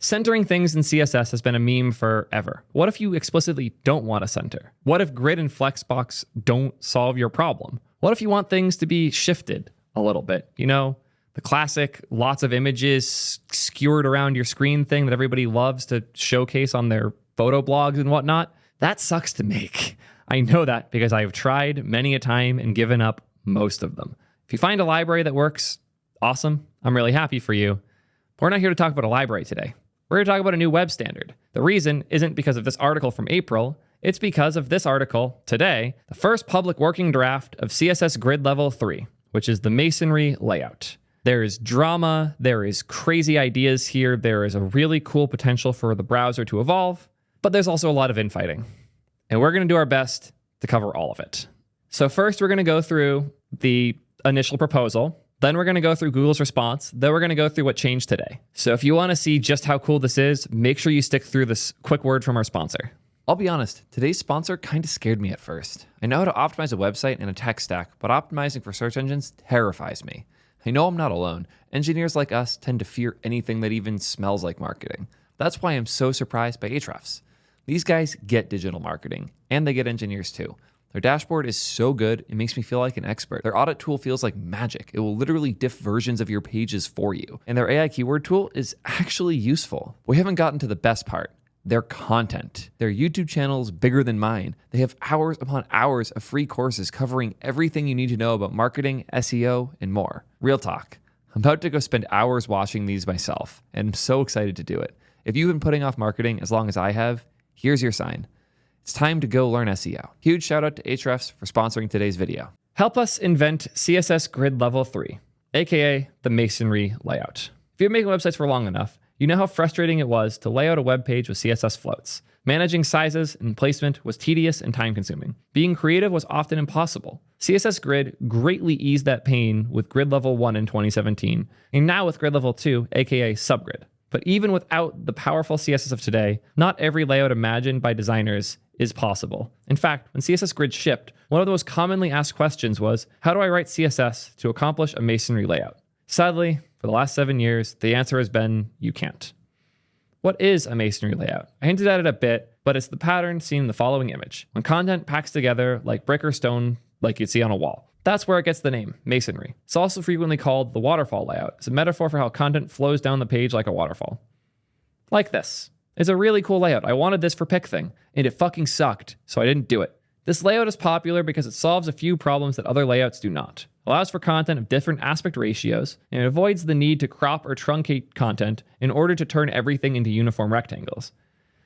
Centering things in CSS has been a meme forever. What if you explicitly don't want to center? What if grid and flexbox don't solve your problem? What if you want things to be shifted a little bit? You know, the classic lots of images skewered around your screen thing that everybody loves to showcase on their photo blogs and whatnot. That sucks to make. I know that because I've tried many a time and given up most of them. If you find a library that works, awesome. I'm really happy for you. But we're not here to talk about a library today. We're here to talk about a new web standard. The reason isn't because of this article from April. It's because of this article today, the first public working draft of CSS Grid Level 3, which is the masonry layout. There is drama. There is crazy ideas here. There is a really cool potential for the browser to evolve, but there's also a lot of infighting. And we're going to do our best to cover all of it. So first, we're going to go through the initial proposal. Then we're going to go through Google's response. Then we're going to go through what changed today. So if you want to see just how cool this is, make sure you stick through this quick word from our sponsor. I'll be honest, today's sponsor kind of scared me at first. I know how to optimize a website and a tech stack, but optimizing for search engines terrifies me. I know I'm not alone. Engineers like us tend to fear anything that even smells like marketing. That's why I'm so surprised by Ahrefs. These guys get digital marketing, and they get engineers too. Their dashboard is so good, it makes me feel like an expert. Their audit tool feels like magic. It will literally diff versions of your pages for you. And their AI keyword tool is actually useful. We haven't gotten to the best part. Their content. Their YouTube channel is bigger than mine. They have hours upon hours of free courses covering everything you need to know about marketing, SEO, and more. Real talk. I'm about to go spend hours watching these myself, and I'm so excited to do it. If you've been putting off marketing as long as I have, here's your sign. It's time to go learn SEO. Huge shout out to Ahrefs for sponsoring today's video. Help us invent CSS Grid Level 3, aka the masonry layout. If you've been making websites for long enough, you know how frustrating it was to lay out a web page with CSS floats. Managing sizes and placement was tedious and time-consuming. Being creative was often impossible. CSS Grid greatly eased that pain with Grid Level 1 in 2017, and now with Grid Level 2, aka Subgrid. But even without the powerful CSS of today, not every layout imagined by designers is possible. In fact, when CSS Grid shipped, one of the most commonly asked questions was, how do I write CSS to accomplish a masonry layout? Sadly, for the last 7 years, the answer has been, you can't. What is a masonry layout? I hinted at it a bit, but it's the pattern seen in the following image. When content packs together like brick or stone, like you'd see on a wall. That's where it gets the name, masonry. It's also frequently called the waterfall layout. It's a metaphor for how content flows down the page like a waterfall. Like this. It's a really cool layout. I wanted this for PicThing, and it fucking sucked, so I didn't do it. This layout is popular because it solves a few problems that other layouts do not. Allows for content of different aspect ratios, and it avoids the need to crop or truncate content in order to turn everything into uniform rectangles.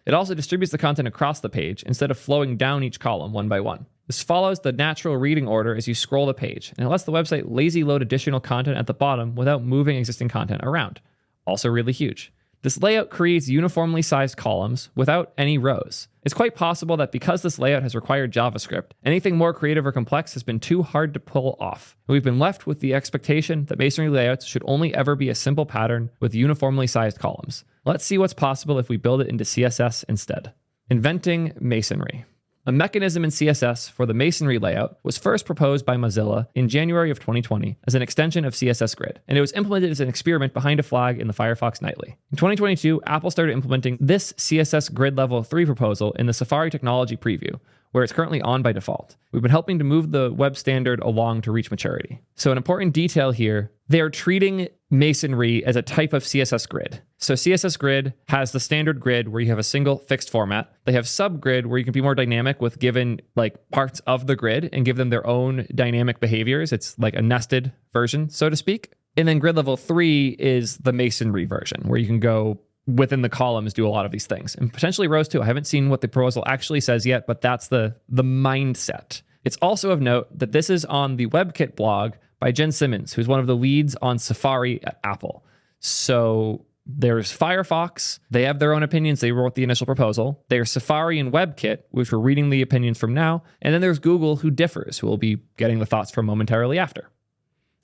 It also distributes the content across the page instead of flowing down each column one by one. This follows the natural reading order as you scroll the page, and it lets the website lazy load additional content at the bottom without moving existing content around. Also really huge. This layout creates uniformly sized columns without any rows. It's quite possible that because this layout has required JavaScript, anything more creative or complex has been too hard to pull off. We've been left with the expectation that masonry layouts should only ever be a simple pattern with uniformly sized columns. Let's see what's possible if we build it into CSS instead. Inventing masonry. A mechanism in CSS for the masonry layout was first proposed by Mozilla in January of 2020 as an extension of CSS Grid, and it was implemented as an experiment behind a flag in the Firefox Nightly. In 2022, Apple started implementing this CSS Grid Level 3 proposal in the Safari Technology Preview, where it's currently on by default. We've been helping to move the web standard along to reach maturity. So an important detail here, they are treating masonry as a type of CSS grid. So CSS Grid has the standard grid where you have a single fixed format. They have subgrid where you can be more dynamic with given like parts of the grid and give them their own dynamic behaviors. It's like a nested version, so to speak. And then Grid Level 3 is the masonry version where you can go within the columns, do a lot of these things. And potentially rows too. I haven't seen what the proposal actually says yet, but that's the mindset. It's also of note that this is on the WebKit blog by Jen Simmons, who's one of the leads on Safari at Apple. So there's Firefox. They have their own opinions. They wrote the initial proposal. There's Safari and WebKit, which we're reading the opinions from now. And then there's Google, who differs, who will be getting the thoughts from momentarily after.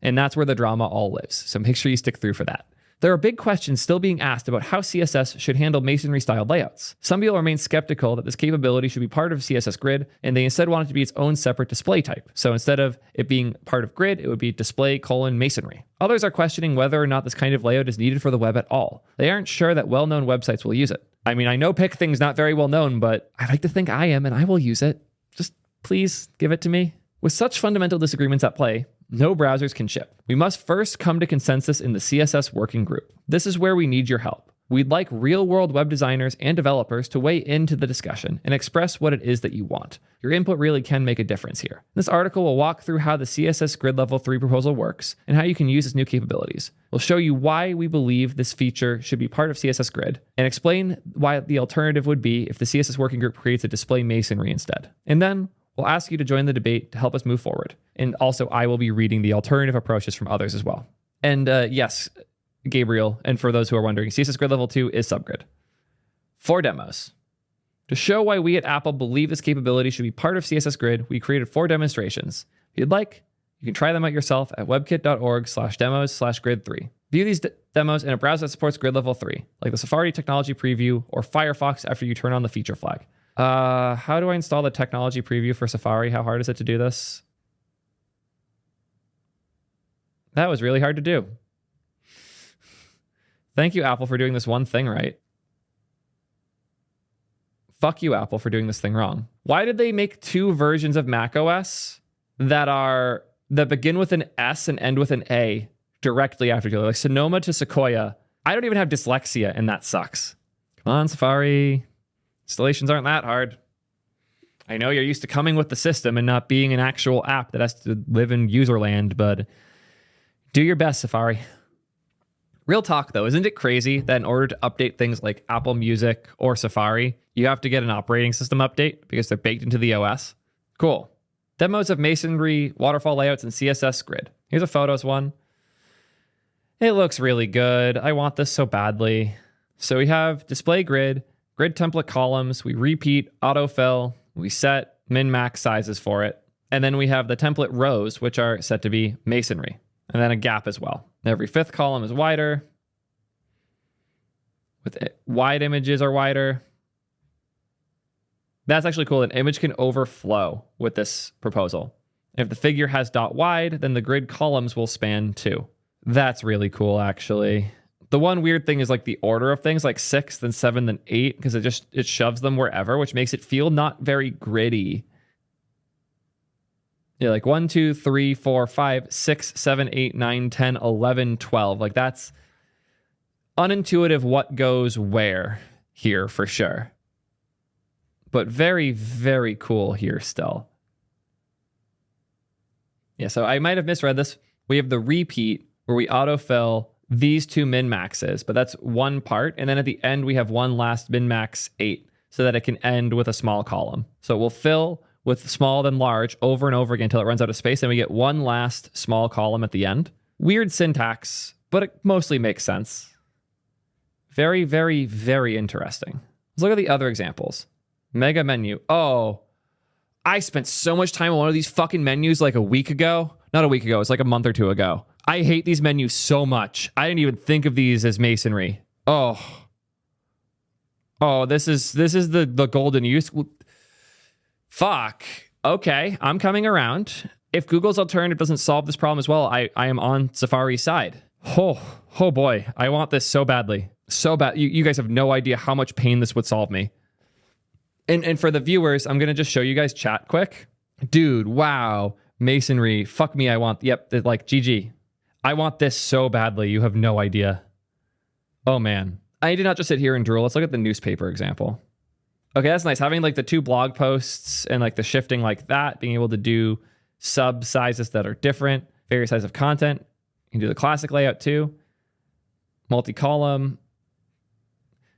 And that's where the drama all lives. So make sure you stick through for that. There are big questions still being asked about how CSS should handle masonry-styled layouts. Some people remain skeptical that this capability should be part of CSS Grid, and they instead want it to be its own separate display type. So instead of it being part of Grid, it would be display:masonry. Others are questioning whether or not this kind of layout is needed for the web at all. They aren't sure that well-known websites will use it. I mean, I know PicThing's not very well known, but I like to think I am, and I will use it. Just please give it to me. With such fundamental disagreements at play, no browsers can ship. We must first come to consensus in the CSS working group. This is where we need your help. We'd like real-world web designers and developers to weigh into the discussion and express what it is that you want. Your input really can make a difference here. This article will walk through how the CSS Grid Level 3 proposal works and how you can use its new capabilities. We'll show you why we believe this feature should be part of CSS Grid and explain why the alternative would be if the CSS working group creates a display masonry instead. And then we'll ask you to join the debate to help us move forward. And also, I will be reading the alternative approaches from others as well. And yes, Gabriel, and for those who are wondering, CSS Grid Level 2 is subgrid. 4 demos. To show why we at Apple believe this capability should be part of CSS Grid, we created 4 demonstrations. If you'd like, you can try them out yourself at webkit.org/demos/grid3. View these demos in a browser that supports Grid Level 3, like the Safari Technology Preview or Firefox after you turn on the feature flag. How do I install the technology preview for Safari? How hard is it to do this? That was really hard to do. Thank you, Apple, for doing this one thing right. Fuck you, Apple, for doing this thing wrong. Why did they make 2 versions of macOS that begin with an S and end with an A directly after each other? Like Sonoma to Sequoia. I don't even have dyslexia, and that sucks. Come on, Safari. Installations aren't that hard. I know you're used to coming with the system and not being an actual app that has to live in user land, but do your best, Safari. Real talk, though, isn't it crazy that in order to update things like Apple Music or Safari, you have to get an operating system update because they're baked into the OS? Cool. Demos of masonry, waterfall layouts, and CSS Grid. Here's a photos one. It looks really good. I want this so badly. So we have display grid, grid template columns, we repeat autofill, we set min-max sizes for it, and then we have the template rows, which are set to be masonry, and then a gap as well. Every 5th column is wider, with wide images are wider. That's actually cool. An image can overflow with this proposal. If the figure has dot wide, then the grid columns will span too. That's really cool, actually. The one weird thing is like the order of things, like 6, then 7, then 8, because it shoves them wherever, which makes it feel not very gritty. Yeah, like 1, 2, 3, 4, 5, 6, 7, 8, 9, 10, 11, 12. Like that's unintuitive what goes where here for sure. But very, very cool here still. Yeah, so I might have misread this. We have the repeat where we autofill these 2 min-maxes, but that's one part. And then at the end, we have one last min-max 8 so that it can end with a small column. So we'll fill with small then large over and over again until it runs out of space. And we get one last small column at the end. Weird syntax, but it mostly makes sense. Very, very, very interesting. Let's look at the other examples. Mega menu. Oh, I spent so much time on one of these fucking menus like a week ago. Not a week ago. It's like a month or 2 ago. I hate these menus so much. I didn't even think of these as masonry. Oh, this is the golden use. Fuck. Okay, I'm coming around. If Google's alternative doesn't solve this problem as well, I am on Safari's side. Oh boy. I want this so badly. So bad. You guys have no idea how much pain this would solve me. And for the viewers, I'm going to just show you guys chat quick. Dude, wow. Masonry. Fuck me, I want... Yep, like GG. I want this so badly. You have no idea. Oh, man. I did not just sit here and drool. Let's look at the newspaper example. Okay, that's nice. Having like the 2 blog posts and like the shifting like that, being able to do sub sizes that are different, various sizes of content. You can do the classic layout too. Multi-column.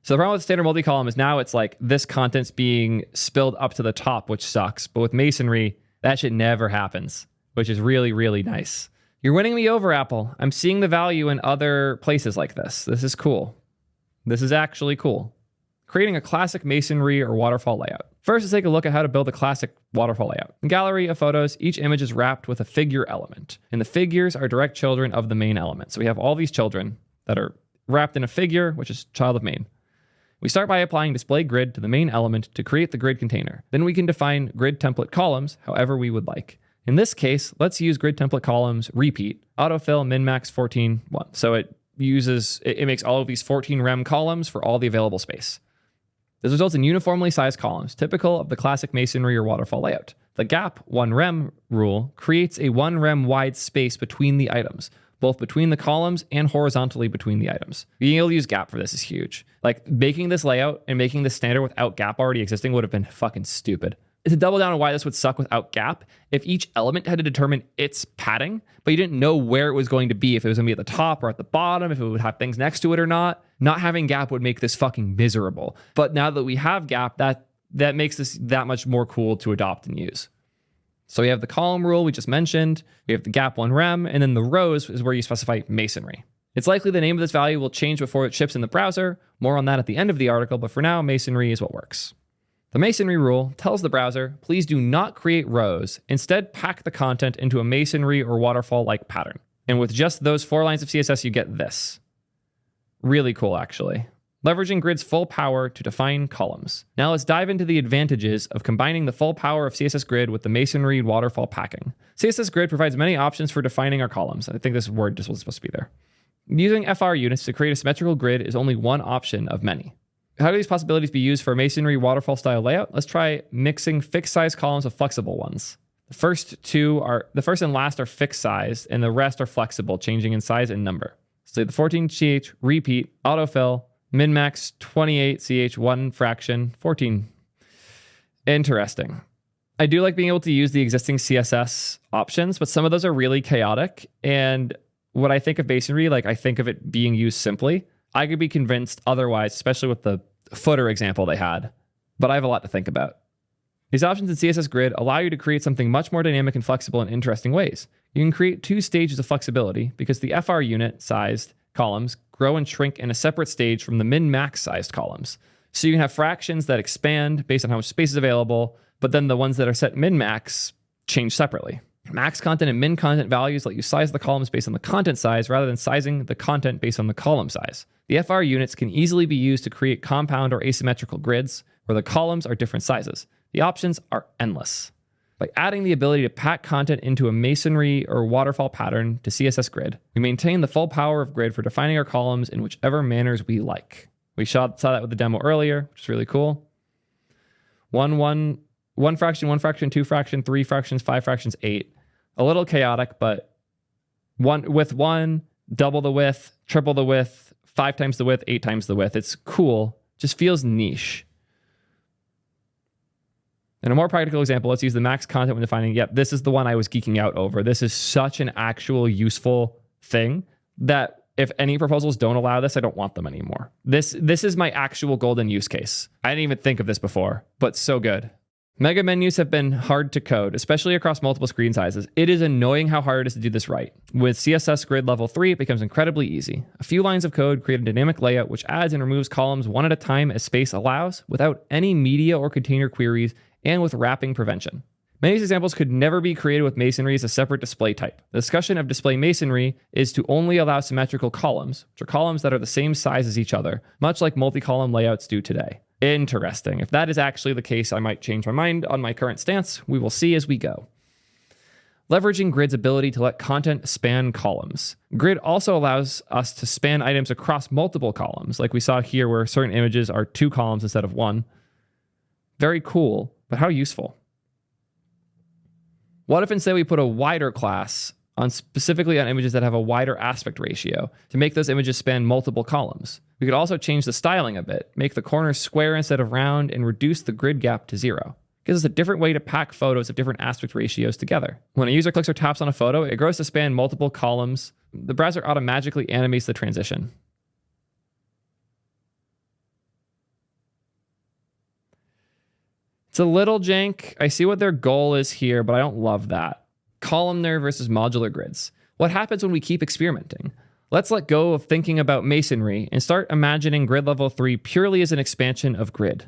So the problem with standard multi-column is now it's like this content's being spilled up to the top, which sucks. But with masonry, that shit never happens, which is really, really nice. You're winning me over, Apple. I'm seeing the value in other places like this. This is cool. This is actually cool. Creating a classic masonry or waterfall layout. First, let's take a look at how to build a classic waterfall layout. In gallery of photos, each image is wrapped with a figure element, and the figures are direct children of the main element. So we have all these children that are wrapped in a figure, which is child of main. We start by applying display grid to the main element to create the grid container. Then we can define grid template columns however we would like. In this case, let's use grid template columns repeat, autofill, min-max 14, 1. So it makes all of these 14 rem columns for all the available space. This results in uniformly sized columns, typical of the classic masonry or waterfall layout. The gap 1 rem rule creates a 1 rem wide space between the items, both between the columns and horizontally between the items. Being able to use gap for this is huge. Like making this layout and making this standard without gap already existing would have been fucking stupid. To double down on why this would suck without gap, if each element had to determine its padding, but you didn't know where it was going to be, if it was going to be at the top or at the bottom, if it would have things next to it or not having gap would make this fucking miserable. But now that we have gap, that makes this that much more cool to adopt and use. So we have the column rule we just mentioned, we have the gap 1 rem, and then the rows is where you specify masonry. It's likely the name of this value will change before it ships in the browser. More on that at the end of the article, but for now, masonry is what works. The masonry rule tells the browser, please do not create rows. Instead, pack the content into a masonry or waterfall-like pattern. And with just those 4 lines of CSS, you get this. Really cool, actually. Leveraging grid's full power to define columns. Now let's dive into the advantages of combining the full power of CSS Grid with the masonry waterfall packing. CSS Grid provides many options for defining our columns. I think this word just was supposed to be there. Using FR units to create a symmetrical grid is only one option of many. How do these possibilities be used for a masonry waterfall style layout? Let's try mixing fixed size columns with flexible ones. The first and last are fixed size, and the rest are flexible, changing in size and number. So the 14ch repeat, autofill, min-max 28ch 1 fraction, 14. Interesting. I do like being able to use the existing CSS options, but some of those are really chaotic. And when I think of masonry, like I think of it being used simply. I could be convinced otherwise, especially with the footer example they had, but I have a lot to think about. These options in CSS Grid allow you to create something much more dynamic and flexible in interesting ways. You can create 2 stages of flexibility because the FR unit sized columns grow and shrink in a separate stage from the min-max sized columns. So you can have fractions that expand based on how much space is available, but then the ones that are set min-max change separately. Max content and min content values let you size the columns based on the content size rather than sizing the content based on the column size. The FR units can easily be used to create compound or asymmetrical grids where the columns are different sizes. The options are endless. By adding the ability to pack content into a masonry or waterfall pattern to CSS Grid, we maintain the full power of Grid for defining our columns in whichever manners we like. We saw that with the demo earlier, which is really cool. 1 fraction, 1 fraction, 2 fraction, 3 fractions, 5 fractions, 8. A little chaotic, but 1, double the width, triple the width, 5 times the width, 8 times the width. It's cool. Just feels niche. In a more practical example, let's use the max content when defining, yep, this is the one I was geeking out over. This is such an actual useful thing that if any proposals don't allow this, I don't want them anymore. This is my actual golden use case. I didn't even think of this before, but so good. Mega menus have been hard to code, especially across multiple screen sizes. It is annoying how hard it is to do this right. With CSS Grid Level 3, it becomes incredibly easy. A few lines of code create a dynamic layout which adds and removes columns one at a time as space allows, without any media or container queries, and with wrapping prevention. Many of these examples could never be created with masonry as a separate display type. The discussion of display masonry is to only allow symmetrical columns, which are columns that are the same size as each other, much like multi-column layouts do today. Interesting. If that is actually the case, I might change my mind on my current stance. We will see as we go. Leveraging Grid's ability to let content span columns. Grid also allows us to span items across multiple columns, like we saw here where certain images are 2 columns instead of 1. Very cool, but how useful? What if instead we put a wider class specifically on images that have a wider aspect ratio to make those images span multiple columns? We could also change the styling a bit, make the corners square instead of round, and reduce the grid gap to 0. It gives us a different way to pack photos of different aspect ratios together. When a user clicks or taps on a photo, it grows to span multiple columns. The browser automatically animates the transition. It's a little jank. I see what their goal is here, but I don't love that. Columnar versus modular grids. What happens when we keep experimenting? Let's let go of thinking about masonry and start imagining Grid Level 3 purely as an expansion of Grid.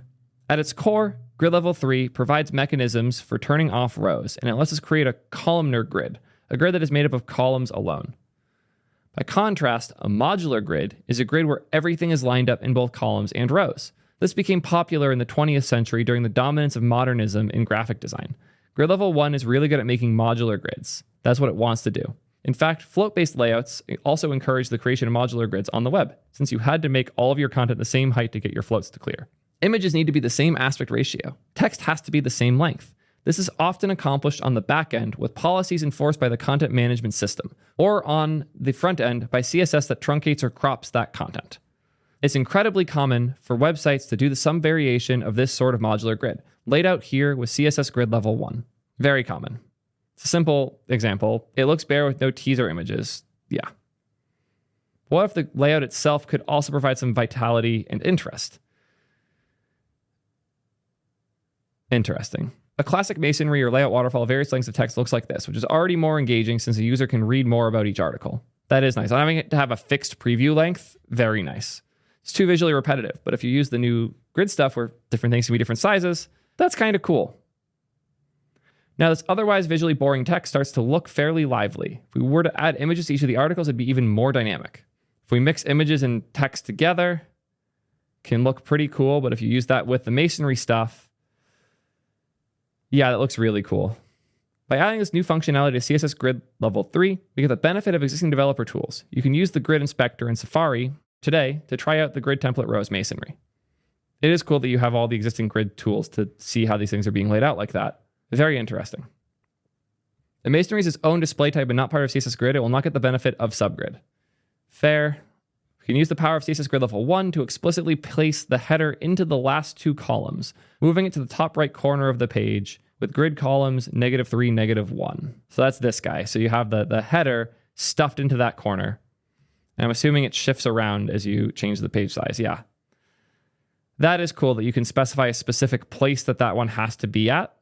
At its core, Grid Level 3 provides mechanisms for turning off rows, and it lets us create a columnar grid, a grid that is made up of columns alone. By contrast, a modular grid is a grid where everything is lined up in both columns and rows. This became popular in the 20th century during the dominance of modernism in graphic design. Grid level 1 is really good at making modular grids. That's what it wants to do. In fact, float-based layouts also encourage the creation of modular grids on the web, since you had to make all of your content the same height to get your floats to clear. Images need to be the same aspect ratio. Text has to be the same length. This is often accomplished on the back end with policies enforced by the content management system, or on the front end by CSS that truncates or crops that content. It's incredibly common for websites to do some variation of this sort of modular grid, laid out here with CSS grid level 1. Very common. It's a simple example. It looks bare with no teaser images. Yeah. What if the layout itself could also provide some vitality and interest? Interesting. A classic masonry or layout waterfall of various lengths of text looks like this, which is already more engaging since the user can read more about each article. That is nice. Not having it to have a fixed preview length, very nice. It's too visually repetitive, but if you use the new grid stuff where different things can be different sizes, that's kind of cool. Now, this otherwise visually boring text starts to look fairly lively. If we were to add images to each of the articles, it'd be even more dynamic. If we mix images and text together, it can look pretty cool, but if you use that with the masonry stuff, yeah, that looks really cool. By adding this new functionality to CSS Grid Level 3, we get the benefit of existing developer tools. You can use the Grid Inspector in Safari today to try out the grid template rows masonry. It is cool that you have all the existing grid tools to see how these things are being laid out like that. Very interesting. The masonry is its own display type and not part of CSS Grid. It will not get the benefit of subgrid. Fair. We can use the power of CSS Grid Level 1 to explicitly place the header into the last two columns, moving it to the top right corner of the page with grid columns -3, -1. So that's this guy. So you have the header stuffed into that corner. And I'm assuming it shifts around as you change the page size. Yeah. That is cool that you can specify a specific place that one has to be at.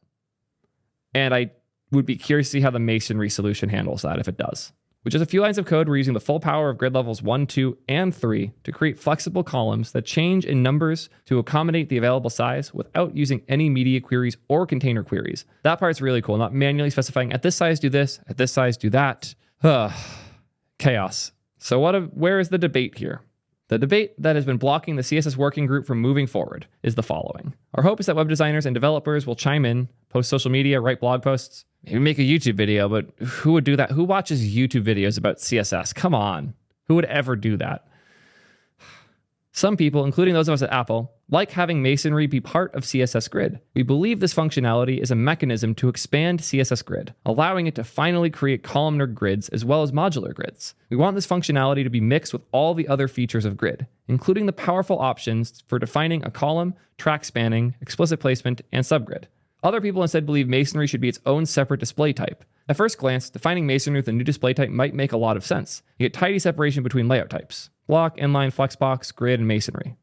And I would be curious to see how the masonry solution handles that if it does. With just a few lines of code, we're using the full power of grid levels 1, 2, and 3 to create flexible columns that change in numbers to accommodate the available size without using any media queries or container queries. That part's really cool, not manually specifying at this size do this, at this size do that. Chaos. So where is the debate here? The debate that has been blocking the CSS working group from moving forward is the following. Our hope is that web designers and developers will chime in, post social media, write blog posts, maybe make a YouTube video, but who would do that? Who watches YouTube videos about CSS? Come on. Who would ever do that? Some people, including those of us at Apple, like having masonry be part of CSS Grid. We believe this functionality is a mechanism to expand CSS Grid, allowing it to finally create columnar grids as well as modular grids. We want this functionality to be mixed with all the other features of Grid, including the powerful options for defining a column, track spanning, explicit placement, and subgrid. Other people instead believe masonry should be its own separate display type. At first glance, defining masonry with a new display type might make a lot of sense. You get tidy separation between layout types: block, inline, flexbox, grid, and masonry.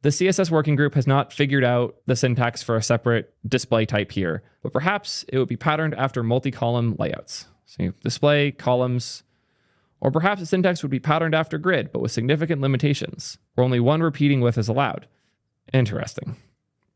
The CSS working group has not figured out the syntax for a separate display type here, but perhaps it would be patterned after multi-column layouts. So you have display, columns, or perhaps the syntax would be patterned after grid, but with significant limitations, where only one repeating width is allowed. Interesting.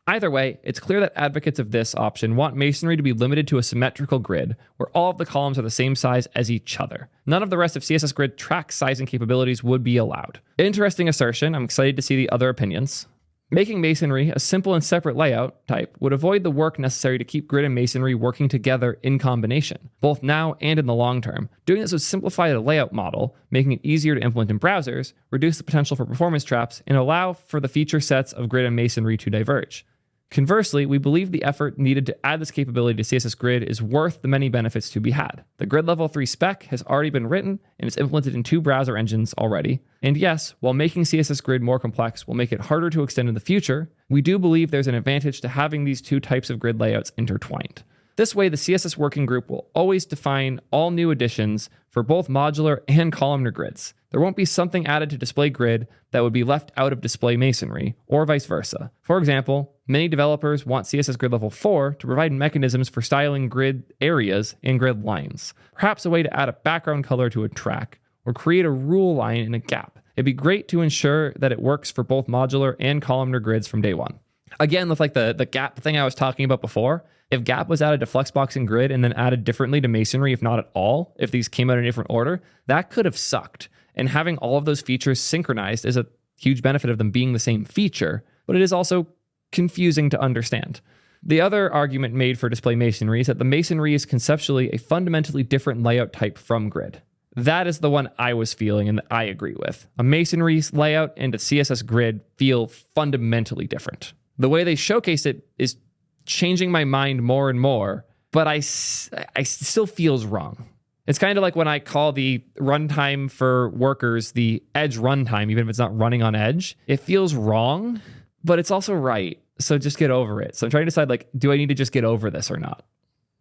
Either way, it's clear that advocates of this option want masonry to be limited to a symmetrical grid where all of the columns are the same size as each other. None of the rest of CSS Grid track sizing capabilities would be allowed. Interesting assertion. I'm excited to see the other opinions. Making masonry a simple and separate layout type would avoid the work necessary to keep grid and masonry working together in combination, both now and in the long term. Doing this would simplify the layout model, making it easier to implement in browsers, reduce the potential for performance traps, and allow for the feature sets of grid and masonry to diverge. Conversely, we believe the effort needed to add this capability to CSS Grid is worth the many benefits to be had. The Grid Level 3 spec has already been written and is implemented in 2 browser engines already. And yes, while making CSS Grid more complex will make it harder to extend in the future, we do believe there's an advantage to having these 2 types of grid layouts intertwined. This way, the CSS working group will always define all new additions for both modular and columnar grids. There won't be something added to display grid that would be left out of display masonry, or vice versa. For example, many developers want CSS Grid Level 4 to provide mechanisms for styling grid areas and grid lines. Perhaps a way to add a background color to a track, or create a rule line in a gap. It'd be great to ensure that it works for both modular and columnar grids from day one. Again, with like the gap thing I was talking about before, if gap was added to flexbox and grid and then added differently to masonry, if not at all, if these came out in a different order, that could have sucked. And having all of those features synchronized is a huge benefit of them being the same feature, but it is also confusing to understand. The other argument made for display masonry is that the masonry is conceptually a fundamentally different layout type from grid. That is the one I was feeling and that I agree with. A masonry layout and a CSS grid feel fundamentally different. The way they showcase it is changing my mind more and more, but I still feels wrong. It's kind of like when I call the runtime for workers the edge runtime, even if it's not running on edge. It feels wrong, but it's also right. So just get over it. So I'm trying to decide, like, do I need to just get over this or not?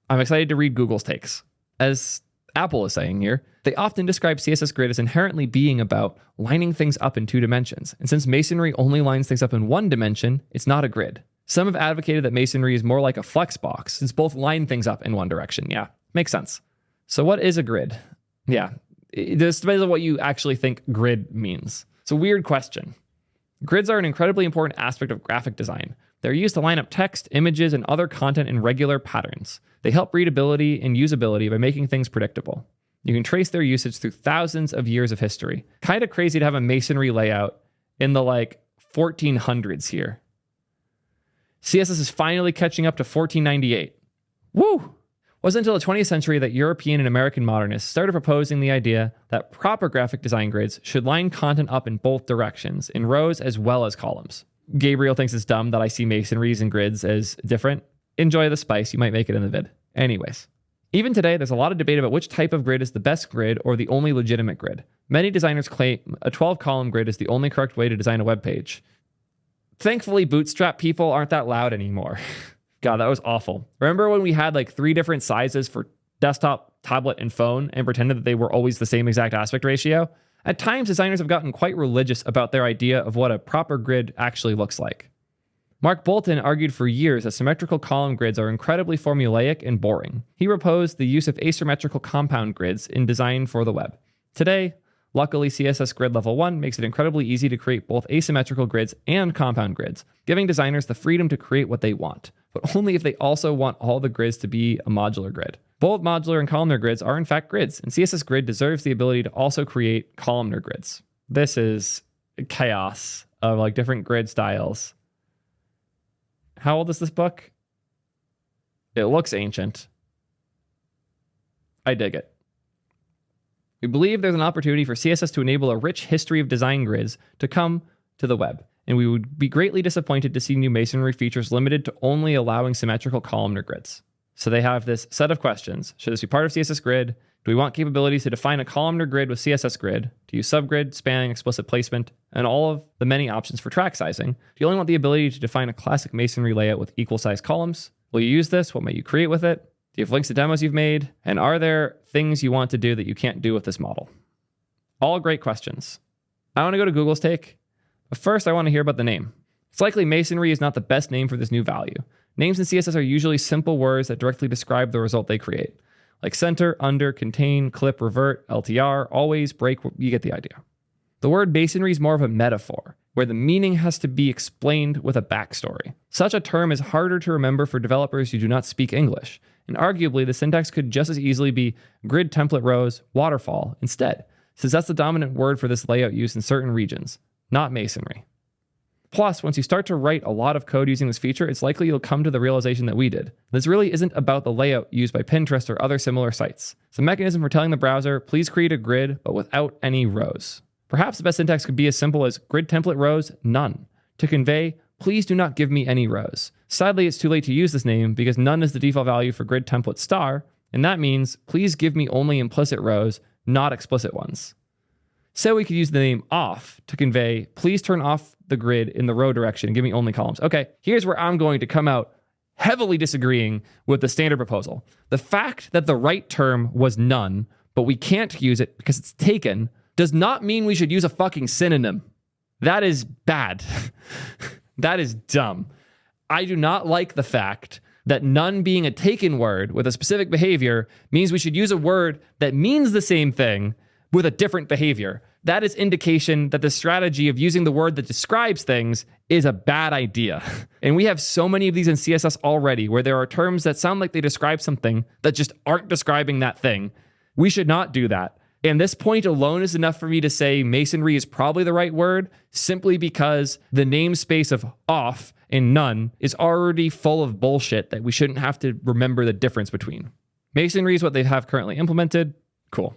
I'm excited to read Google's takes. As Apple is saying here, they often describe CSS grid as inherently being about lining things up in 2 dimensions. And since masonry only lines things up in 1 dimension, it's not a grid. Some have advocated that masonry is more like a flex box, since both line things up in 1 direction. Yeah, makes sense. So what is a grid? Yeah, this depends on what you actually think grid means. It's a weird question. Grids are an incredibly important aspect of graphic design. They're used to line up text, images, and other content in regular patterns. They help readability and usability by making things predictable. You can trace their usage through thousands of years of history. Kind of crazy to have a masonry layout in the 1400s here. CSS is finally catching up to 1498. Woo! It wasn't until the 20th century that European and American modernists started proposing the idea that proper graphic design grids should line content up in both directions, in rows as well as columns. Gabriel thinks it's dumb that I see masonries and grids as different. Enjoy the spice, you might make it in the vid. Anyways, even today, there's a lot of debate about which type of grid is the best grid or the only legitimate grid. Many designers claim a 12-column grid is the only correct way to design a web page. Thankfully, Bootstrap people aren't that loud anymore. God, that was awful. Remember when we had 3 different sizes for desktop, tablet, and phone and pretended that they were always the same exact aspect ratio? At times, designers have gotten quite religious about their idea of what a proper grid actually looks like. Mark Bolton argued for years that symmetrical column grids are incredibly formulaic and boring. He proposed the use of asymmetrical compound grids in design for the web. Today, luckily, CSS Grid Level 1 makes it incredibly easy to create both asymmetrical grids and compound grids, giving designers the freedom to create what they want, but only if they also want all the grids to be a modular grid. Both modular and columnar grids are in fact grids, and CSS Grid deserves the ability to also create columnar grids. This is chaos of different grid styles. How old is this book? It looks ancient. I dig it. We believe there's an opportunity for CSS to enable a rich history of design grids to come to the web, and we would be greatly disappointed to see new masonry features limited to only allowing symmetrical columnar grids. So they have this set of questions. Should this be part of CSS Grid? Do we want capabilities to define a columnar grid with CSS Grid, to use subgrid, spanning, explicit placement, and all of the many options for track sizing? Do you only want the ability to define a classic masonry layout with equal size columns? Will you use this? What might you create with it? Do you have links to demos you've made? And are there things you want to do that you can't do with this model? All great questions. I want to go to Google's take, but first I want to hear about the name. It's likely masonry is not the best name for this new value. Names in CSS are usually simple words that directly describe the result they create, like center, under, contain, clip, revert, LTR, always, break. You get the idea. The word masonry is more of a metaphor, where the meaning has to be explained with a backstory. Such a term is harder to remember for developers who do not speak English, and arguably the syntax could just as easily be grid template rows, waterfall instead, since that's the dominant word for this layout used in certain regions, not masonry. Plus, once you start to write a lot of code using this feature, it's likely you'll come to the realization that we did. This really isn't about the layout used by Pinterest or other similar sites. It's a mechanism for telling the browser, please create a grid, but without any rows. Perhaps the best syntax could be as simple as grid template rows, none, to convey, please do not give me any rows. Sadly, it's too late to use this name because none is the default value for grid template star, and that means please give me only implicit rows, not explicit ones. So we could use the name off to convey, please turn off the grid in the row direction and give me only columns. Okay, here's where I'm going to come out heavily disagreeing with the standard proposal. The fact that the right term was none, but we can't use it because it's taken, does not mean we should use a fucking synonym. That is bad. That is dumb. I do not like the fact that none being a taken word with a specific behavior means we should use a word that means the same thing with a different behavior. That is indication that the strategy of using the word that describes things is a bad idea. And we have so many of these in CSS already where there are terms that sound like they describe something that just aren't describing that thing. We should not do that. And this point alone is enough for me to say masonry is probably the right word, simply because the namespace of off and none is already full of bullshit that we shouldn't have to remember the difference between. Masonry is what they have currently implemented. Cool.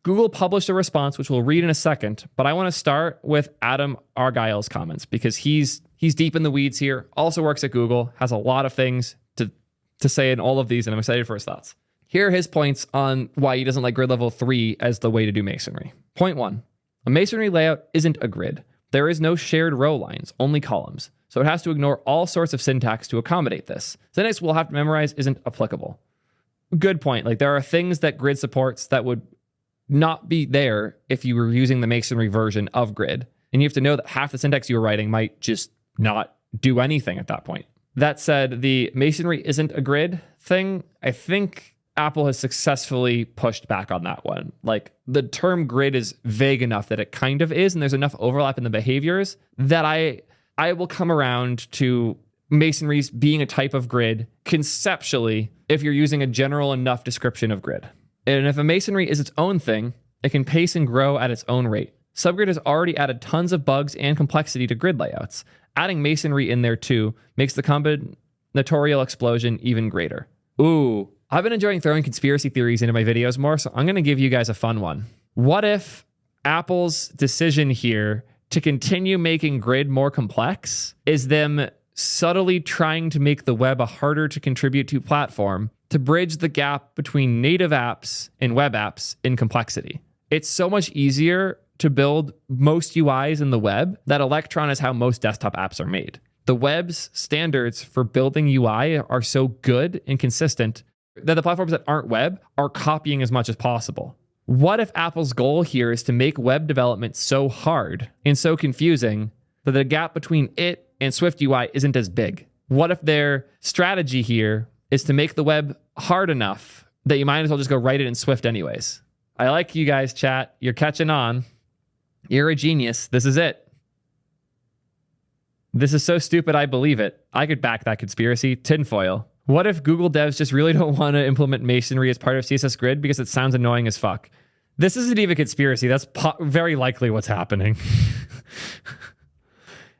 Google published a response, which we'll read in a second, but I want to start with Adam Argyle's comments because he's deep in the weeds here, also works at Google, has a lot of things to say in all of these, and I'm excited for his thoughts. Here are his points on why he doesn't like grid level 3 as the way to do masonry. Point 1, a masonry layout isn't a grid. There is no shared row lines, only columns. So it has to ignore all sorts of syntax to accommodate this. Syntax we'll have to memorize isn't applicable. Good point. Like there are things that grid supports that would not be there if you were using the masonry version of grid. And you have to know that half the syntax you were writing might just not do anything at that point. That said, the masonry isn't a grid thing, I think Apple has successfully pushed back on that one. Like the term grid is vague enough that it kind of is, and there's enough overlap in the behaviors that I will come around to masonries being a type of grid conceptually if you're using a general enough description of grid. And if a masonry is its own thing, it can pace and grow at its own rate. Subgrid has already added tons of bugs and complexity to grid layouts. Adding masonry in there too makes the combinatorial explosion even greater. Ooh, I've been enjoying throwing conspiracy theories into my videos more, so I'm going to give you guys a fun one. What if Apple's decision here to continue making grid more complex is them subtly trying to make the web a harder to contribute to platform to bridge the gap between native apps and web apps in complexity? It's so much easier to build most UIs in the web that Electron is how most desktop apps are made. The web's standards for building UI are so good and consistent that the platforms that aren't web are copying as much as possible. What if Apple's goal here is to make web development so hard and so confusing that the gap between it and Swift UI isn't as big? What if their strategy here is to make the web hard enough that you might as well just go write it in Swift anyways? I like you guys, chat. You're catching on. You're a genius. This is it. This is so stupid, I believe it. I could back that conspiracy. Tinfoil. What if Google devs just really don't want to implement masonry as part of CSS Grid because it sounds annoying as fuck? This isn't even a conspiracy. That's very likely what's happening.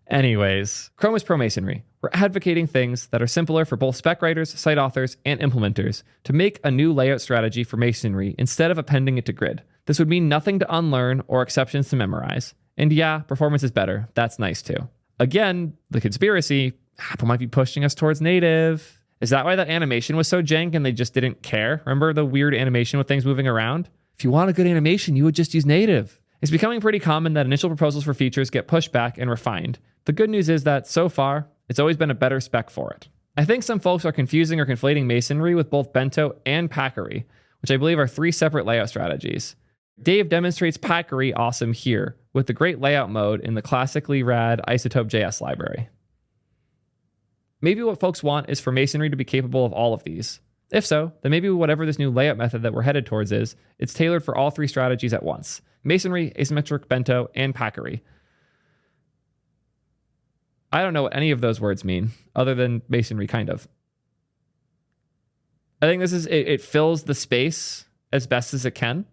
Anyways, Chrome is pro-masonry. We're advocating things that are simpler for both spec writers, site authors, and implementers to make a new layout strategy for masonry instead of appending it to grid. This would mean nothing to unlearn or exceptions to memorize. And yeah, performance is better. That's nice too. Again, the conspiracy, Apple might be pushing us towards native. Is that why that animation was so jank and they just didn't care? Remember the weird animation with things moving around? If you want a good animation, you would just use native. It's becoming pretty common that initial proposals for features get pushed back and refined. The good news is that so far, it's always been a better spec for it. I think some folks are confusing or conflating masonry with both bento and packery, which I believe are 3 separate layout strategies. Dave demonstrates packery awesome here with the great layout mode in the classically rad isotope.js library. Maybe what folks want is for masonry to be capable of all of these. If so, then maybe whatever this new layout method that we're headed towards is, it's tailored for all 3 strategies at once. Masonry, asymmetric, bento, and packery. I don't know what any of those words mean, other than masonry, kind of. I think this is, it fills the space as best as it can.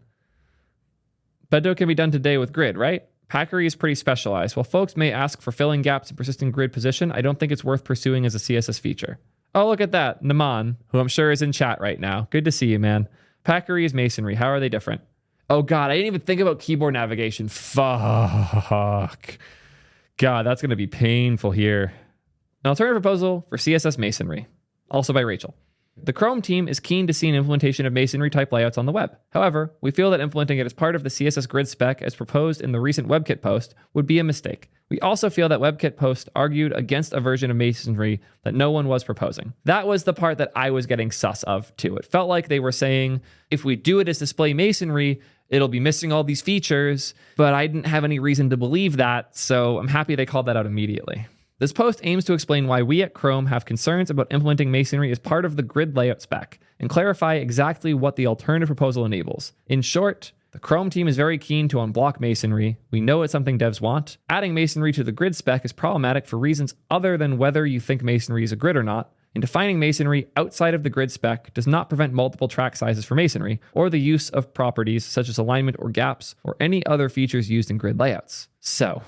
Bento can be done today with grid, right? Packery is pretty specialized. While folks may ask for filling gaps in persistent grid position, I don't think it's worth pursuing as a CSS feature. Oh, look at that. Naman, who I'm sure is in chat right now. Good to see you, man. Packery is masonry. How are they different? Oh, God, I didn't even think about keyboard navigation. Fuck. God, that's going to be painful here. An alternative proposal for CSS masonry, also by Rachel. The Chrome team is keen to see an implementation of masonry type layouts on the web. However, we feel that implementing it as part of the CSS Grid spec as proposed in the recent WebKit post would be a mistake. We also feel that WebKit post argued against a version of masonry that no one was proposing. That was the part that I was getting sus of too. It felt like they were saying, if we do it as display masonry, it'll be missing all these features, but I didn't have any reason to believe that, so I'm happy they called that out immediately. This post aims to explain why we at Chrome have concerns about implementing masonry as part of the grid layout spec and clarify exactly what the alternative proposal enables. In short, the Chrome team is very keen to unblock masonry. We know it's something devs want. Adding masonry to the grid spec is problematic for reasons other than whether you think masonry is a grid or not. and defining masonry outside of the grid spec does not prevent multiple track sizes for masonry, or the use of properties such as alignment or gaps, or any other features used in grid layouts. So,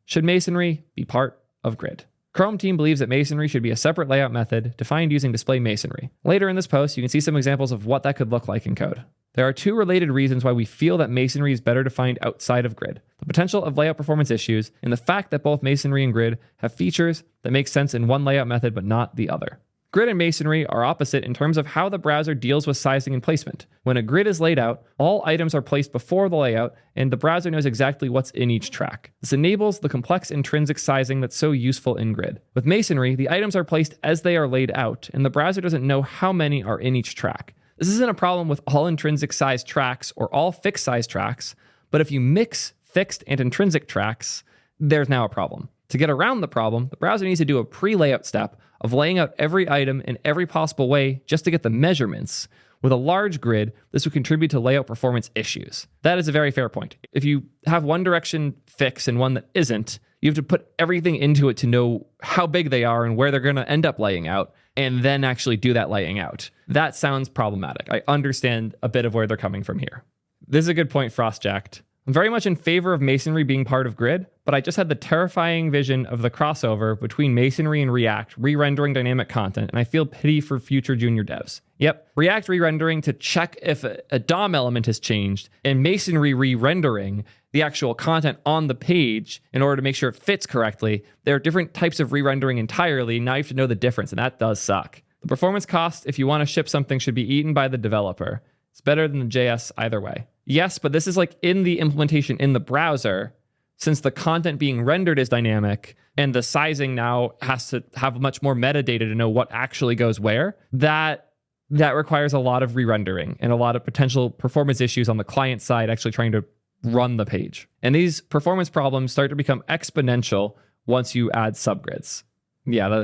should masonry be part of grid? Chrome team believes that masonry should be a separate layout method defined using display masonry. Later in this post, you can see some examples of what that could look like in code. There are two related reasons why we feel that masonry is better defined outside of grid: the potential of layout performance issues, and the fact that both masonry and grid have features that make sense in one layout method but not the other. Grid and masonry are opposite in terms of how the browser deals with sizing and placement. When a grid is laid out, all items are placed before the layout, and the browser knows exactly what's in each track. This enables the complex intrinsic sizing that's so useful in grid. With masonry, the items are placed as they are laid out, and the browser doesn't know how many are in each track. This isn't a problem with all intrinsic size tracks or all fixed size tracks, but if you mix fixed and intrinsic tracks, there's now a problem. To get around the problem, the browser needs to do a pre-layout step of laying out every item in every possible way just to get the measurements. With a large grid, this would contribute to layout performance issues. That is a very fair point. If you have one direction fix and one that isn't, you have to put everything into it to know how big they are and where they're going to end up laying out, and then actually do that laying out. That sounds problematic. I understand a bit of where they're coming from here. This is a good point, Frostjacked. I'm very much in favor of masonry being part of grid, but I just had the terrifying vision of the crossover between masonry and React re-rendering dynamic content, and I feel pity for future junior devs. Yep, React re-rendering to check if a DOM element has changed, and masonry re-rendering the actual content on the page in order to make sure it fits correctly. There are different types of re-rendering entirely. Now you have to know the difference, and that does suck. The performance cost, if you want to ship something, should be eaten by the developer. It's better than the JS either way. Yes, but this is like in the implementation in the browser, since the content being rendered is dynamic and the sizing now has to have much more metadata to know what actually goes where, that requires a lot of re-rendering and a lot of potential performance issues on the client side actually trying to run the page. And these performance problems start to become exponential once you add subgrids. Yeah,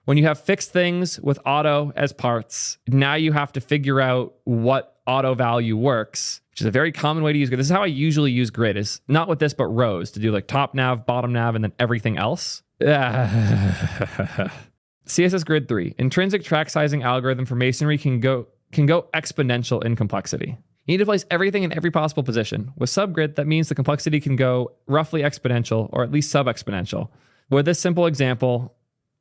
when you have fixed things with auto as parts, now you have to figure out what auto value works, which is a very common way to use grid. This is how I usually use grid, is not with this, but rows, to do like top nav, bottom nav, and then everything else. CSS Grid 3. Intrinsic track sizing algorithm for masonry can go exponential in complexity. You need to place everything in every possible position. With subgrid, that means the complexity can go roughly exponential, or at least sub-exponential. With this simple example,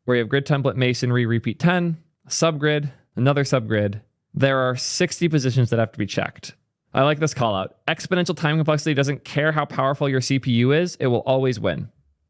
where you have grid template masonry repeat 10, a subgrid, another subgrid, there are 60 positions that have to be checked. I like this call out. Exponential time complexity doesn't care how powerful your CPU is, it will always win.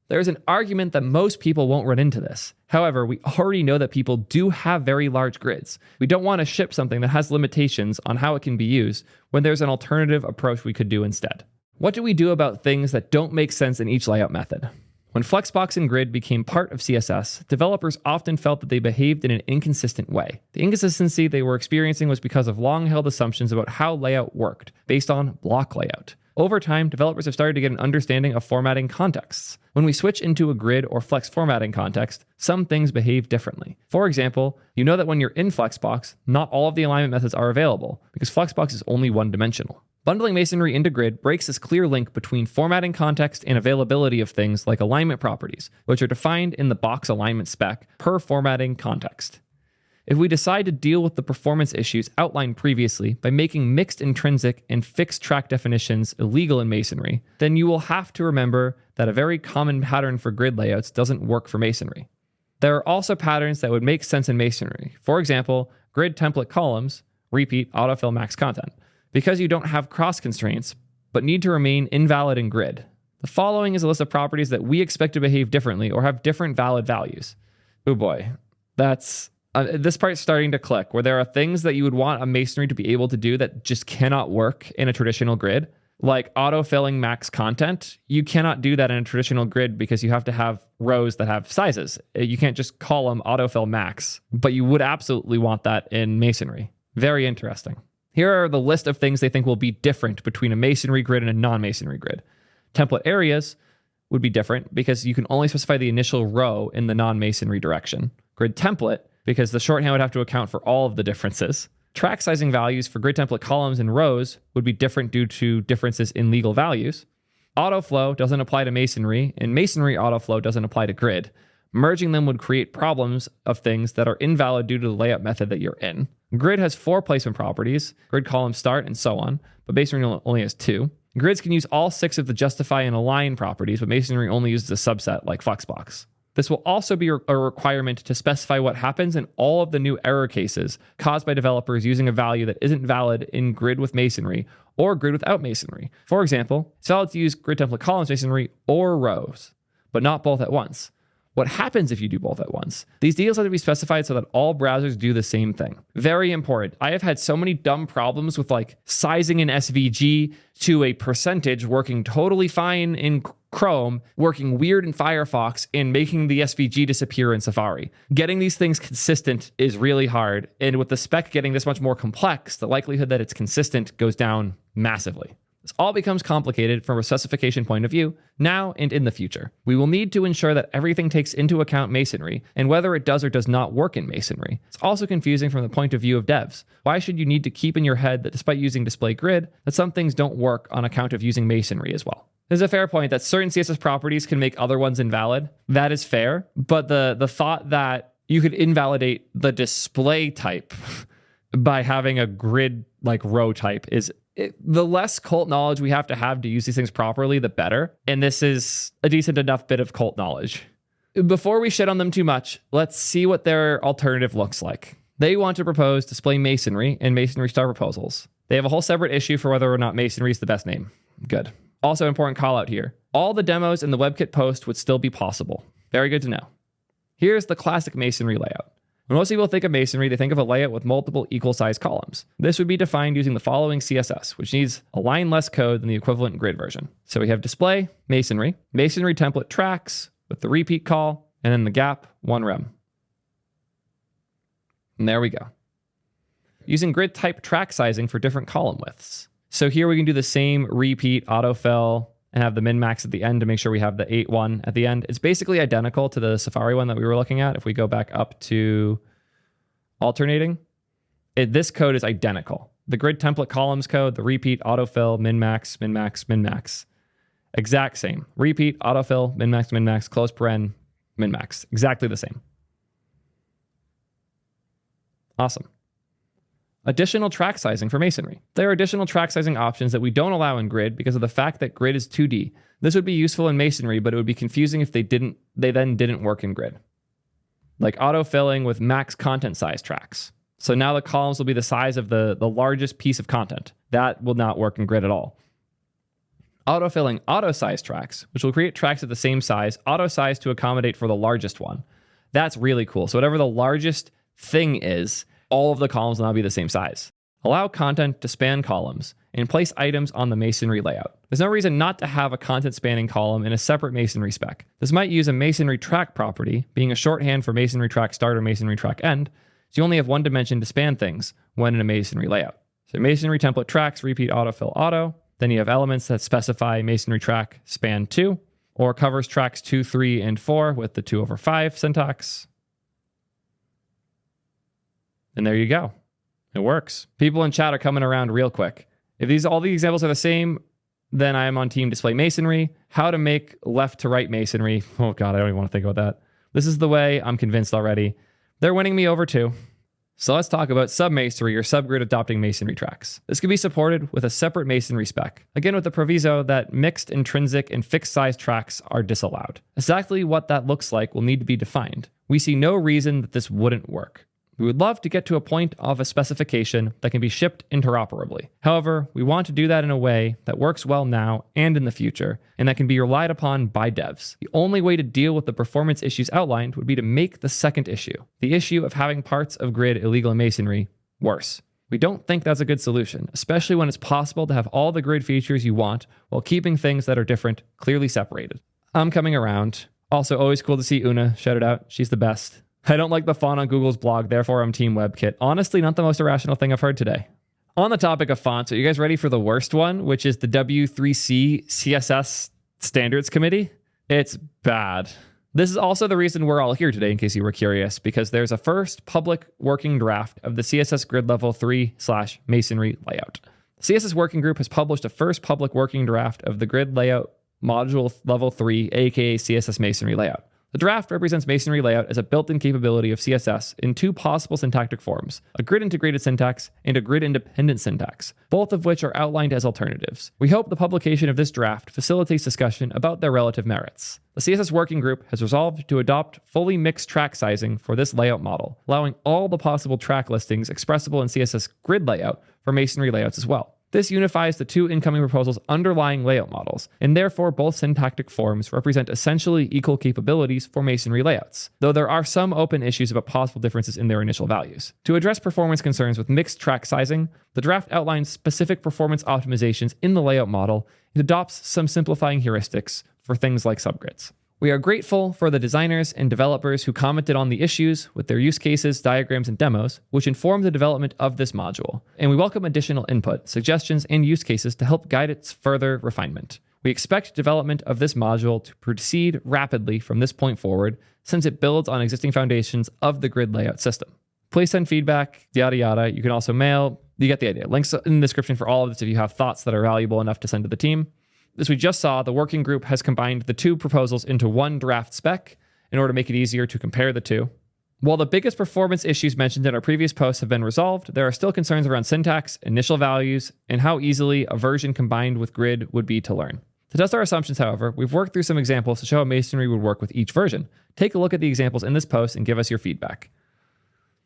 There's an argument that most people won't run into this. However, we already know that people do have very large grids. We don't want to ship something that has limitations on how it can be used when there's an alternative approach we could do instead. What do we do about things that don't make sense in each layout method? When Flexbox and Grid became part of CSS, developers often felt that they behaved in an inconsistent way. The inconsistency they were experiencing was because of long-held assumptions about how layout worked, based on block layout. Over time, developers have started to get an understanding of formatting contexts. When we switch into a grid or flex formatting context, some things behave differently. For example, you know that when you're in Flexbox, not all of the alignment methods are available, because Flexbox is only one-dimensional. Bundling masonry into grid breaks this clear link between formatting context and availability of things like alignment properties, which are defined in the box alignment spec per formatting context. If we decide to deal with the performance issues outlined previously by making mixed intrinsic and fixed track definitions illegal in masonry, then you will have to remember that a very common pattern for grid layouts doesn't work for masonry. There are also patterns that would make sense in masonry. For example, grid template columns, repeat, autofill, max content, because you don't have cross constraints, but need to remain invalid in grid. The following is a list of properties that we expect to behave differently or have different valid values. Oh boy, that's... this part's starting to click, where there are things that you would want a masonry to be able to do that just cannot work in a traditional grid. Like auto-filling max content, you cannot do that in a traditional grid because you have to have rows that have sizes. You can't just call them autofill max, but you would absolutely want that in masonry. Very interesting. Here are the list of things they think will be different between a masonry grid and a non-masonry grid. Template areas would be different because you can only specify the initial row in the non-masonry direction. Grid template, because the shorthand would have to account for all of the differences. Track sizing values for grid template columns and rows would be different due to differences in legal values. Autoflow doesn't apply to masonry, and masonry autoflow doesn't apply to grid. Merging them would create problems of things that are invalid due to the layout method that you're in. Grid has 4 placement properties, grid column start, and so on, but masonry only has 2. Grids can use all 6 of the justify and align properties, but masonry only uses a subset like flexbox. This will also be a requirement to specify what happens in all of the new error cases caused by developers using a value that isn't valid in grid with masonry or grid without masonry. For example, it's valid to use grid template columns masonry or rows, but not both at once. What happens if you do both at once? These details have to be specified so that all browsers do the same thing. Very important. I have had so many dumb problems with like sizing an SVG to a percentage working totally fine in Chrome, working weird in Firefox, and making the SVG disappear in Safari. Getting these things consistent is really hard. And with the spec getting this much more complex, the likelihood that it's consistent goes down massively. This all becomes complicated from a specification point of view, now and in the future. We will need to ensure that everything takes into account masonry, and whether it does or does not work in masonry. It's also confusing from the point of view of devs. Why should you need to keep in your head that despite using display grid, that some things don't work on account of using masonry as well? There's a fair point that certain CSS properties can make other ones invalid. That is fair, but the thought that you could invalidate the display type by having a grid like row type is the less cult knowledge we have to use these things properly, the better. And this is a decent enough bit of cult knowledge. Before we shit on them too much, let's see what their alternative looks like. They want to propose display masonry and masonry star proposals. They have a whole separate issue for whether or not masonry is the best name. Good. Also important call out here. All the demos in the WebKit post would still be possible. Very good to know. Here's the classic masonry layout. When most people think of masonry, they think of a layout with multiple equal-sized columns. This would be defined using the following CSS, which needs a line less code than the equivalent grid version. So we have display, masonry template tracks with the repeat call, and then the gap, 1 rem. And there we go. Using grid type track sizing for different column widths. So here we can do the same repeat autofill and have the min-max at the end to make sure we have the 8-1 at the end. It's basically identical to the Safari one that we were looking at. If we go back up to alternating, this code is identical. The grid template columns code, the repeat, autofill, min-max, min-max, min-max. Exact same. Repeat, autofill, min-max, min-max, close paren, min-max. Exactly the same. Awesome. Additional track sizing for masonry. There are additional track sizing options that we don't allow in grid because of the fact that grid is 2D. This would be useful in masonry, but it would be confusing if they then didn't work in grid. Like autofilling with max content size tracks. So now the columns will be the size of the largest piece of content. That will not work in grid at all. Autofilling auto-size tracks, which will create tracks at the same size, auto-size to accommodate for the largest one. That's really cool. So whatever the largest thing is, all of the columns will now be the same size. Allow content to span columns and place items on the masonry layout. There's no reason not to have a content spanning column in a separate masonry spec. This might use a masonry track property, being a shorthand for masonry track start or masonry track end, so you only have one dimension to span things when in a masonry layout. So masonry template tracks, repeat, autofill, auto. Then you have elements that specify masonry track span 2, or covers tracks 2, 3, and 4 with the 2/5 syntax. And there you go. It works. People in chat are coming around real quick. If all the examples are the same, then I am on team display masonry. How to make left to right masonry. Oh God, I don't even want to think about that. This is the way. I'm convinced already. They're winning me over too. So let's talk about sub-masonry or subgrid adopting masonry tracks. This can be supported with a separate masonry spec. Again, with the proviso that mixed, intrinsic, and fixed size tracks are disallowed. Exactly what that looks like will need to be defined. We see no reason that this wouldn't work. We would love to get to a point of a specification that can be shipped interoperably. However, we want to do that in a way that works well now and in the future, and that can be relied upon by devs. The only way to deal with the performance issues outlined would be to make the second issue, the issue of having parts of grid illegal in masonry, worse. We don't think that's a good solution, especially when it's possible to have all the grid features you want while keeping things that are different clearly separated. I'm coming around. Also, always cool to see Una. Shout it out. She's the best. I don't like the font on Google's blog, therefore I'm Team WebKit. Honestly, not the most irrational thing I've heard today. On the topic of fonts, are you guys ready for the worst one, which is the W3C CSS Standards Committee? It's bad. This is also the reason we're all here today, in case you were curious, because there's a first public working draft of the CSS Grid Level 3/Masonry layout. The CSS Working Group has published a first public working draft of the Grid Layout Module Level 3, aka CSS Masonry layout. The draft represents masonry layout as a built-in capability of CSS in two possible syntactic forms, a grid-integrated syntax and a grid-independent syntax, both of which are outlined as alternatives. We hope the publication of this draft facilitates discussion about their relative merits. The CSS working group has resolved to adopt fully mixed track sizing for this layout model, allowing all the possible track listings expressible in CSS grid layout for masonry layouts as well. This unifies the two incoming proposals' underlying layout models, and therefore both syntactic forms represent essentially equal capabilities for masonry layouts, though there are some open issues about possible differences in their initial values. To address performance concerns with mixed track sizing, the draft outlines specific performance optimizations in the layout model and adopts some simplifying heuristics for things like subgrids. We are grateful for the designers and developers who commented on the issues with their use cases, diagrams, and demos, which informed the development of this module, and we welcome additional input, suggestions, and use cases to help guide its further refinement. We expect development of this module to proceed rapidly from this point forward, since it builds on existing foundations of the grid layout system. Please send feedback, yada yada. You can also mail. You get the idea. Links in the description for all of this if you have thoughts that are valuable enough to send to the team. As we just saw, the working group has combined the two proposals into one draft spec in order to make it easier to compare the two. While the biggest performance issues mentioned in our previous posts have been resolved, there are still concerns around syntax, initial values, and how easily a version combined with grid would be to learn. To test our assumptions, however, we've worked through some examples to show how masonry would work with each version. Take a look at the examples in this post and give us your feedback.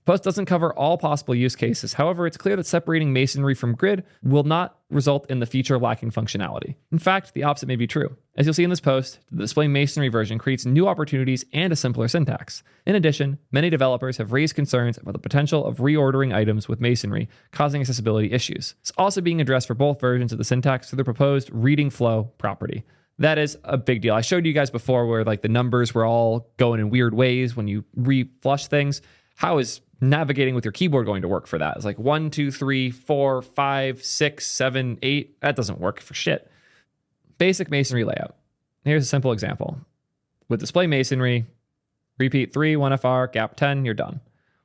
Post doesn't cover all possible use cases. However, it's clear that separating masonry from grid will not result in the feature lacking functionality. In fact, the opposite may be true. As you'll see in this post, the display masonry version creates new opportunities and a simpler syntax. In addition, many developers have raised concerns about the potential of reordering items with masonry, causing accessibility issues. It's also being addressed for both versions of the syntax through the proposed reading flow property. That is a big deal. I showed you guys before where like the numbers were all going in weird ways when you reflush things. How is navigating with your keyboard going to work for that? It's like 1, 2, 3, 4, 5, 6, 7, 8. That doesn't work for shit. Basic masonry layout. Here's a simple example. With display masonry, repeat 3, 1FR, gap 10, you're done.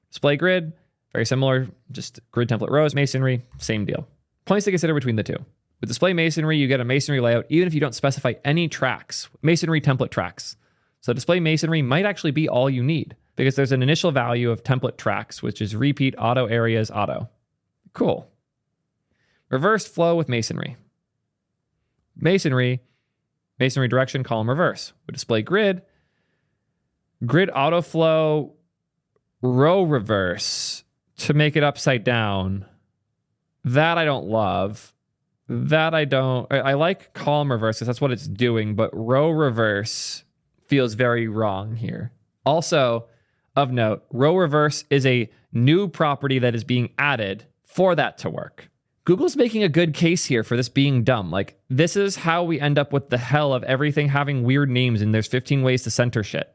Display grid, very similar, just grid template rows, masonry, same deal. Points to consider between the two. With display masonry, you get a masonry layout even if you don't specify any tracks, masonry template tracks. So display masonry might actually be all you need, because there's an initial value of template tracks, which is repeat auto areas auto. Cool. Reversed flow with masonry. Masonry direction column reverse. We display grid auto flow row reverse to make it upside down. That I don't love. I like column reverse because that's what it's doing, but row reverse feels very wrong here. Also, of note, row reverse is a new property that is being added for that to work. Google's making a good case here for this being dumb. Like, this is how we end up with the hell of everything having weird names and there's 15 ways to center shit.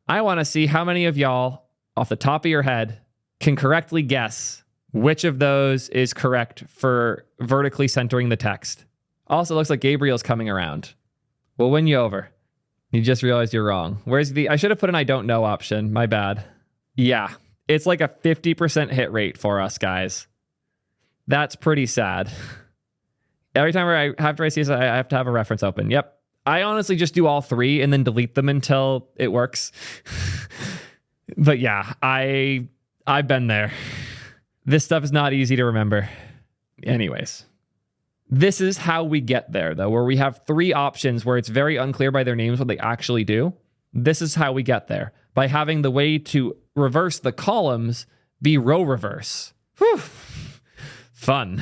I want to see how many of y'all, off the top of your head, can correctly guess which of those is correct for vertically centering the text. Also, looks like Gabriel's coming around. We'll win you over. You just realized you're wrong. I should have put an I don't know option. My bad. Yeah, it's like a 50% hit rate for us, guys. That's pretty sad. Every time I have to write CSS, I have to have a reference open. Yep. I honestly just do all three and then delete them until it works. But yeah, I've been there. This stuff is not easy to remember. Anyways. This is how we get there, though, where we have three options where it's very unclear by their names what they actually do. This is how we get there, by having the way to reverse the columns be row reverse. Whew. Fun.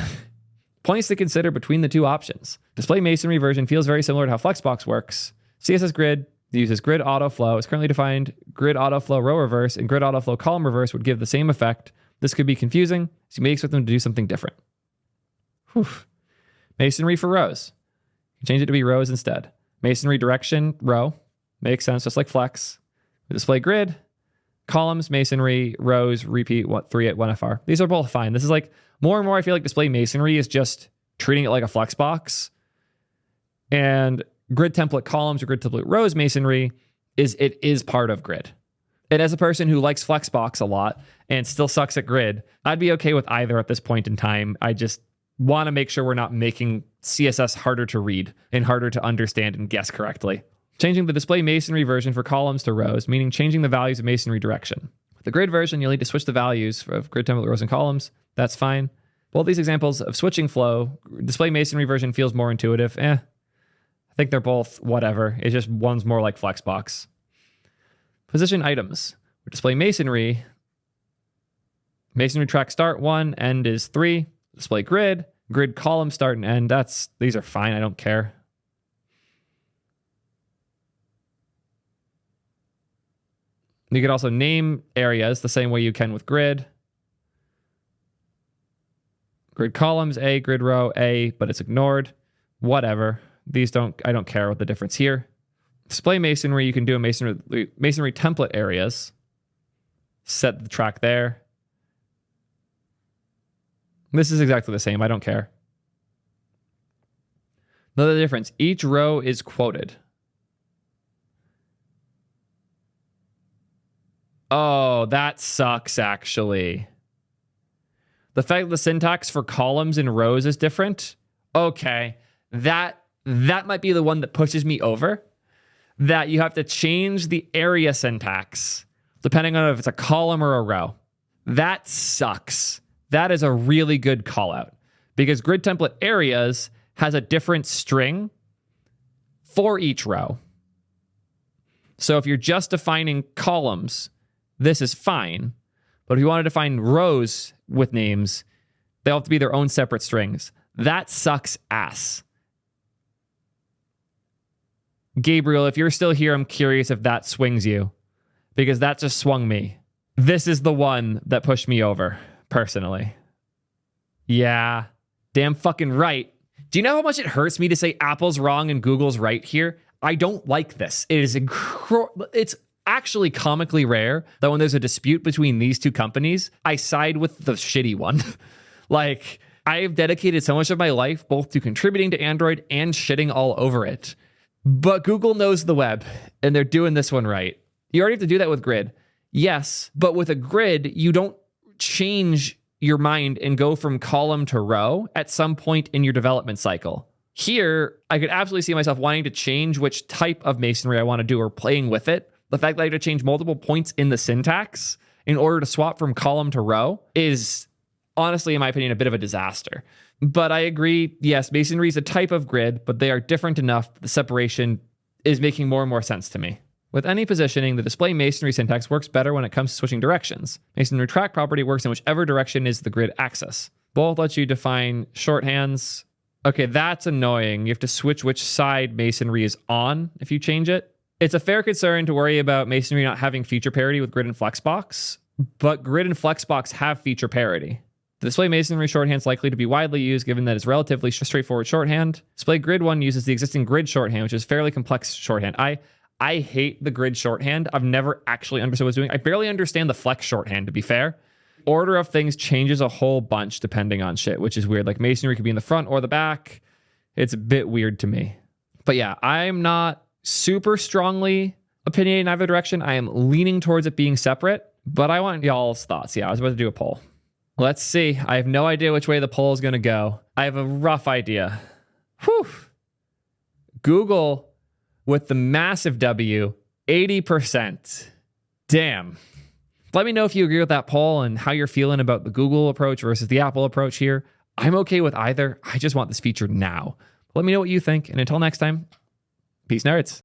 Points to consider between the two options. Display masonry version feels very similar to how Flexbox works. CSS grid uses grid auto flow. It's currently defined grid auto flow row reverse, and grid auto flow column reverse would give the same effect. This could be confusing, so you may expect them to do something different. Whew. Masonry for rows. You can change it to be rows instead. Masonry direction, row. Makes sense, just like flex. Display grid, columns, masonry, rows, repeat, 3 at 1FR. These are both fine. This is like, more and more I feel like display masonry is just treating it like a flex box. And grid template columns or grid template rows masonry is part of grid. And as a person who likes Flexbox a lot and still sucks at grid, I'd be okay with either at this point in time. I just want to make sure we're not making CSS harder to read and harder to understand and guess correctly. Changing the display masonry version for columns to rows, meaning changing the values of masonry direction. With the grid version, you'll need to switch the values of grid template rows and columns. That's fine. Both these examples of switching flow, display masonry version feels more intuitive. I think they're both whatever. It's just one's more like Flexbox. Position items. With display masonry track start 1, end is 3. Display grid column start and end. These are fine. I don't care. You could also name areas the same way you can with grid. Grid columns A, grid row A, but it's ignored. Whatever. I don't care what the difference here. Display masonry, you can do a masonry template areas. Set the track there. This is exactly the same. I don't care. Another difference. Each row is quoted. Oh, that sucks, actually. The fact that the syntax for columns and rows is different. Okay, that might be the one that pushes me over. That you have to change the area syntax depending on if it's a column or a row. That sucks. That is a really good call out because grid template areas has a different string for each row. So if you're just defining columns, this is fine. But if you want to define rows with names, they'll have to be their own separate strings. That sucks ass. Gabriel, if you're still here, I'm curious if that swings you because that just swung me. This is the one that pushed me over, personally. Yeah, damn fucking right. Do you know how much it hurts me to say Apple's wrong and Google's right here? I don't like this. It's actually comically rare that when there's a dispute between these two companies, I side with the shitty one. Like, I've dedicated so much of my life both to contributing to Android and shitting all over it. But Google knows the web, and they're doing this one right. You already have to do that with grid. Yes, but with a grid, you don't change your mind and go from column to row at some point in your development cycle. Here, I could absolutely see myself wanting to change which type of masonry I want to do or playing with it. The fact that I have to change multiple points in the syntax in order to swap from column to row is honestly, in my opinion, a bit of a disaster. But I agree, yes, masonry is a type of grid, but they are different enough that the separation is making more and more sense to me. With any positioning, the display masonry syntax works better when it comes to switching directions. Masonry track property works in whichever direction is the grid axis. Both let you define shorthands. Okay, that's annoying. You have to switch which side masonry is on if you change it. It's a fair concern to worry about masonry not having feature parity with grid and flexbox, but grid and flexbox have feature parity. The display masonry shorthand is likely to be widely used given that it's relatively straightforward shorthand. Display grid one uses the existing grid shorthand, which is fairly complex shorthand. I hate the grid shorthand. I've never actually understood what it's doing. I barely understand the flex shorthand, to be fair. Order of things changes a whole bunch depending on shit, which is weird. Like masonry could be in the front or the back. It's a bit weird to me. But yeah, I'm not super strongly opinionated in either direction. I am leaning towards it being separate, but I want y'all's thoughts. Yeah, I was about to do a poll. Let's see. I have no idea which way the poll is going to go. I have a rough idea. Whew. Google with the massive W, 80%. Damn. Let me know if you agree with that poll and how you're feeling about the Google approach versus the Apple approach here. I'm okay with either. I just want this feature now. Let me know what you think. And until next time, peace, nerds.